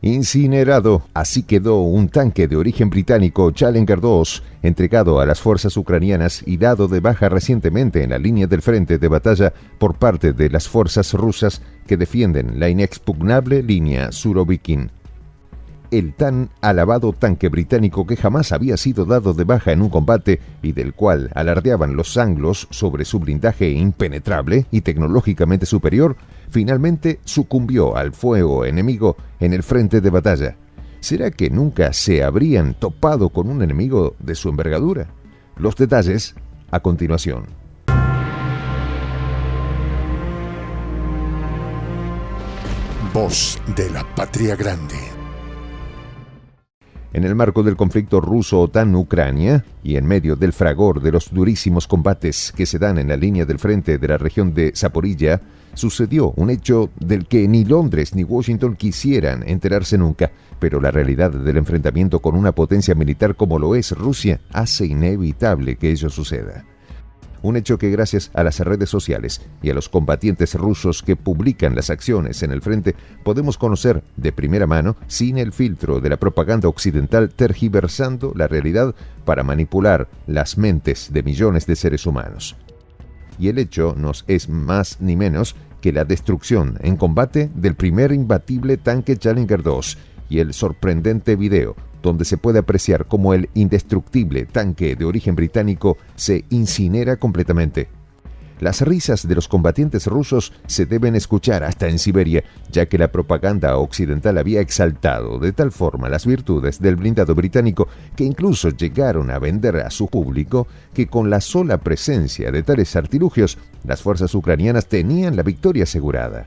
Incinerado, así quedó un tanque de origen británico Challenger 2, entregado a las fuerzas ucranianas y dado de baja recientemente en la línea del frente de batalla por parte de las fuerzas rusas que defienden la inexpugnable línea Surovikin. El tan alabado tanque británico que jamás había sido dado de baja en un combate y del cual alardeaban los anglos sobre su blindaje impenetrable y tecnológicamente superior, finalmente sucumbió al fuego enemigo en el frente de batalla. ¿Será que nunca se habrían topado con un enemigo de su envergadura? Los detalles a continuación. Voz de la Patria Grande. En el marco del conflicto ruso-OTAN-Ucrania y en medio del fragor de los durísimos combates que se dan en la línea del frente de la región de Zaporilla, sucedió un hecho del que ni Londres ni Washington quisieran enterarse nunca, pero la realidad del enfrentamiento con una potencia militar como lo es Rusia hace inevitable que ello suceda. Un hecho que gracias a las redes sociales y a los combatientes rusos que publican las acciones en el frente podemos conocer de primera mano sin el filtro de la propaganda occidental tergiversando la realidad para manipular las mentes de millones de seres humanos. Y el hecho no es más ni menos que la destrucción en combate del primer imbatible tanque Challenger 2 y el sorprendente video donde se puede apreciar cómo el indestructible tanque de origen británico se incinera completamente. Las risas de los combatientes rusos se deben escuchar hasta en Siberia, ya que la propaganda occidental había exaltado de tal forma las virtudes del blindado británico que incluso llegaron a vender a su público que con la sola presencia de tales artilugios, las fuerzas ucranianas tenían la victoria asegurada.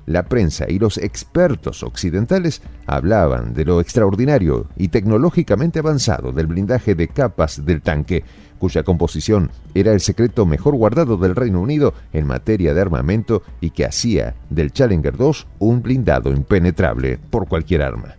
La prensa y los expertos occidentales hablaban de lo extraordinario y tecnológicamente avanzado del blindaje de capas del tanque, cuya composición era el secreto mejor guardado del Reino Unido en materia de armamento y que hacía del Challenger 2 un blindado impenetrable por cualquier arma.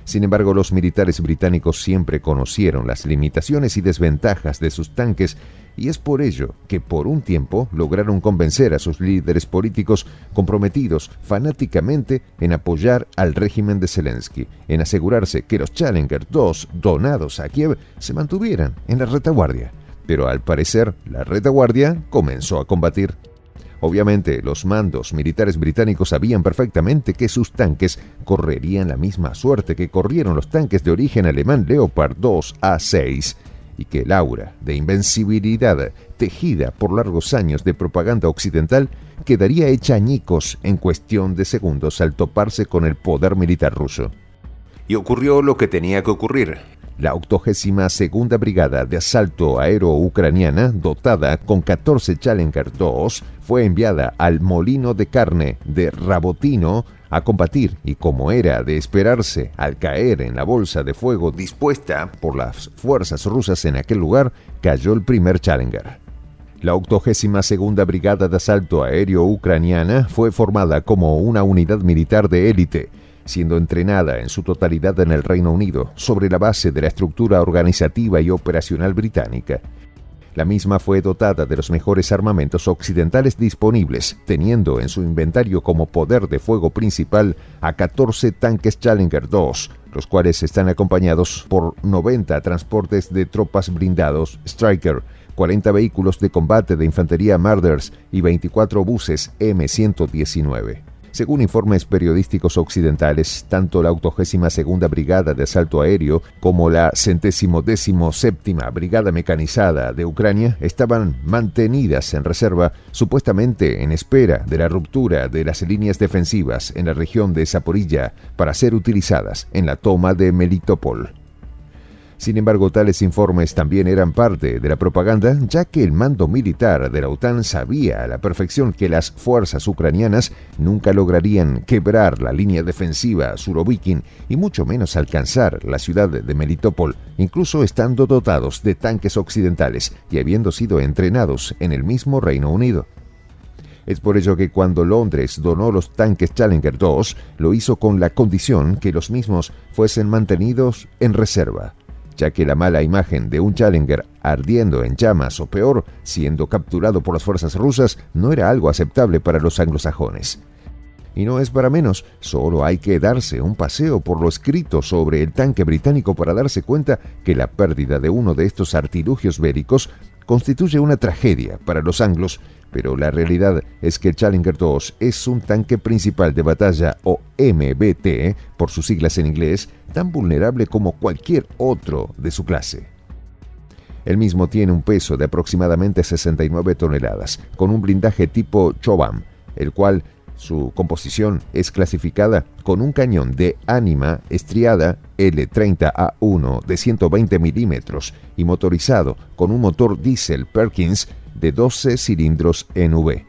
Sin embargo, los militares británicos siempre conocieron las limitaciones y desventajas de sus tanques y es por ello que por un tiempo lograron convencer a sus líderes políticos comprometidos fanáticamente en apoyar al régimen de Zelensky, en asegurarse que los Challenger 2 donados a Kiev se mantuvieran en la retaguardia. Pero al parecer, la retaguardia comenzó a combatir. Obviamente, los mandos militares británicos sabían perfectamente que sus tanques correrían la misma suerte que corrieron los tanques de origen alemán Leopard 2A6 y que el aura de invencibilidad tejida por largos años de propaganda occidental quedaría hecha añicos en cuestión de segundos al toparse con el poder militar ruso. Y ocurrió lo que tenía que ocurrir. La 82ª Brigada de Asalto Aéreo Ucraniana, dotada con 14 Challenger 2, fue enviada al molino de carne de Rabotino a combatir y, como era de esperarse, al caer en la bolsa de fuego dispuesta por las fuerzas rusas en aquel lugar, cayó el primer Challenger. La 82ª Brigada de Asalto Aéreo Ucraniana fue formada como una unidad militar de élite, siendo entrenada en su totalidad en el Reino Unido, sobre la base de la estructura organizativa y operacional británica. La misma fue dotada de los mejores armamentos occidentales disponibles, teniendo en su inventario como poder de fuego principal a 14 tanques Challenger 2, los cuales están acompañados por 90 transportes de tropas blindados Stryker, 40 vehículos de combate de infantería Marders y 24 buses M119. Según informes periodísticos occidentales, tanto la 82ª Brigada de Asalto Aéreo como la 117ª Brigada Mecanizada de Ucrania estaban mantenidas en reserva, supuestamente en espera de la ruptura de las líneas defensivas en la región de Zaporilla para ser utilizadas en la toma de Melitopol. Sin embargo, tales informes también eran parte de la propaganda, ya que el mando militar de la OTAN sabía a la perfección que las fuerzas ucranianas nunca lograrían quebrar la línea defensiva Surovikin y mucho menos alcanzar la ciudad de Melitopol, incluso estando dotados de tanques occidentales y habiendo sido entrenados en el mismo Reino Unido. Es por ello que cuando Londres donó los tanques Challenger 2, lo hizo con la condición que los mismos fuesen mantenidos en reserva, ya que la mala imagen de un Challenger ardiendo en llamas o peor, siendo capturado por las fuerzas rusas, no era algo aceptable para los anglosajones. Y no es para menos, solo hay que darse un paseo por lo escrito sobre el tanque británico para darse cuenta que la pérdida de uno de estos artilugios bélicos constituye una tragedia para los anglos, pero la realidad es que el Challenger 2 es un tanque principal de batalla, o MBT, por sus siglas en inglés, tan vulnerable como cualquier otro de su clase. El mismo tiene un peso de aproximadamente 69 toneladas, con un blindaje tipo Choban, el cual su composición es clasificada con un cañón de ánima estriada L30A1 de 120 milímetros y motorizado con un motor diésel Perkins de 12 cilindros NV.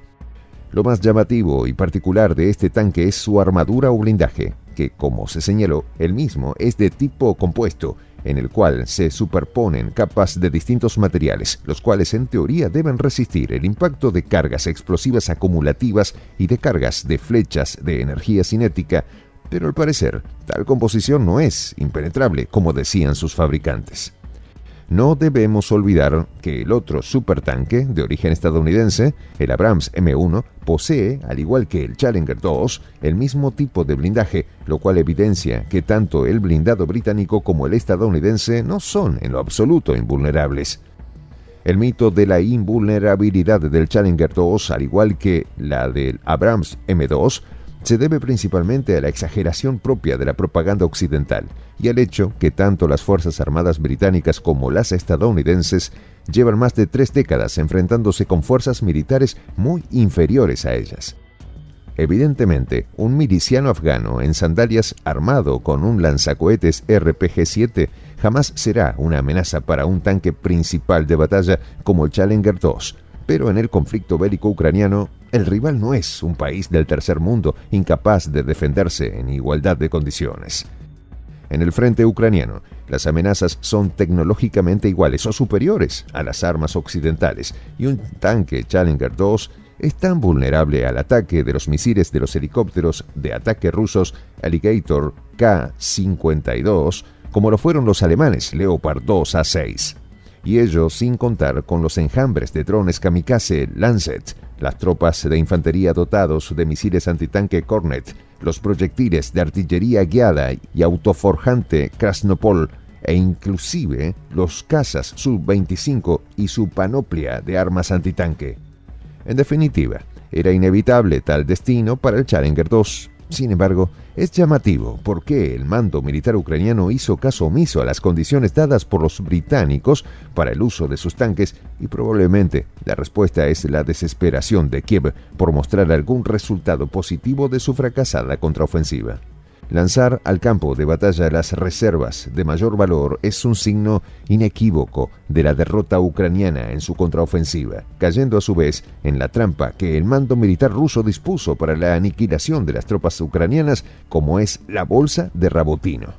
Lo más llamativo y particular de este tanque es su armadura o blindaje, que, como se señaló, el mismo es de tipo compuesto, en el cual se superponen capas de distintos materiales, los cuales en teoría deben resistir el impacto de cargas explosivas acumulativas y de cargas de flechas de energía cinética, pero al parecer tal composición no es impenetrable, como decían sus fabricantes. No debemos olvidar que el otro supertanque de origen estadounidense, el Abrams M1, posee, al igual que el Challenger 2, el mismo tipo de blindaje, lo cual evidencia que tanto el blindado británico como el estadounidense no son en lo absoluto invulnerables. El mito de la invulnerabilidad del Challenger 2, al igual que la del Abrams M2, se debe principalmente a la exageración propia de la propaganda occidental y al hecho que tanto las Fuerzas Armadas británicas como las estadounidenses llevan más de 3 décadas enfrentándose con fuerzas militares muy inferiores a ellas. Evidentemente, un miliciano afgano en sandalias armado con un lanzacohetes RPG-7 jamás será una amenaza para un tanque principal de batalla como el Challenger 2, pero en el conflicto bélico ucraniano, el rival no es un país del tercer mundo incapaz de defenderse en igualdad de condiciones. En el frente ucraniano, las amenazas son tecnológicamente iguales o superiores a las armas occidentales, y un tanque Challenger 2 es tan vulnerable al ataque de los misiles de los helicópteros de ataque rusos Alligator K-52 como lo fueron los alemanes Leopard 2A6. Y ello sin contar con los enjambres de drones kamikaze Lancet, las tropas de infantería dotados de misiles antitanque Kornet, los proyectiles de artillería guiada y autoforjante Krasnopol, e inclusive los cazas Su-25 y su panoplia de armas antitanque. En definitiva, era inevitable tal destino para el Challenger 2. Sin embargo, es llamativo por qué el mando militar ucraniano hizo caso omiso a las condiciones dadas por los británicos para el uso de sus tanques, y probablemente la respuesta es la desesperación de Kiev por mostrar algún resultado positivo de su fracasada contraofensiva. Lanzar al campo de batalla las reservas de mayor valor es un signo inequívoco de la derrota ucraniana en su contraofensiva, cayendo a su vez en la trampa que el mando militar ruso dispuso para la aniquilación de las tropas ucranianas, como es la bolsa de Rabotino.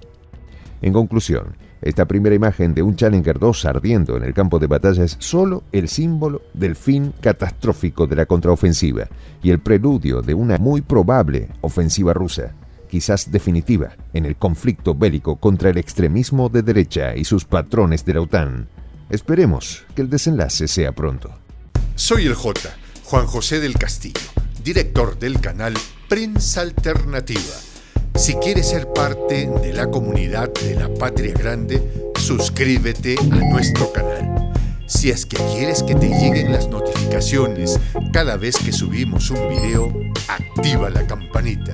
En conclusión, esta primera imagen de un Challenger 2 ardiendo en el campo de batalla es solo el símbolo del fin catastrófico de la contraofensiva y el preludio de una muy probable ofensiva rusa, quizás definitiva, en el conflicto bélico contra el extremismo de derecha y sus patrones de la OTAN. Esperemos que el desenlace sea pronto. Soy el J, Juan José del Castillo, director del canal Prensa Alternativa. Si quieres ser parte de la comunidad de la Patria Grande, suscríbete a nuestro canal. Si es que quieres que te lleguen las notificaciones cada vez que subimos un video, activa la campanita.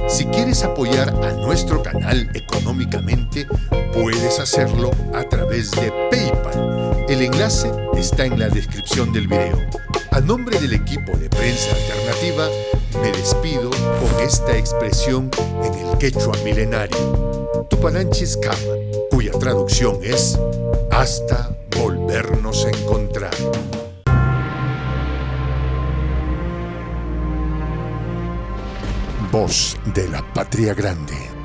Si quieres apoyar a nuestro canal económicamente, puedes hacerlo a través de PayPal. El enlace está en la descripción del video. A nombre del equipo de Prensa Alternativa, me despido con esta expresión en el quechua milenario, Tupananchis Kama, cuya traducción es hasta volvernos a encontrar. Voz de la Patria Grande.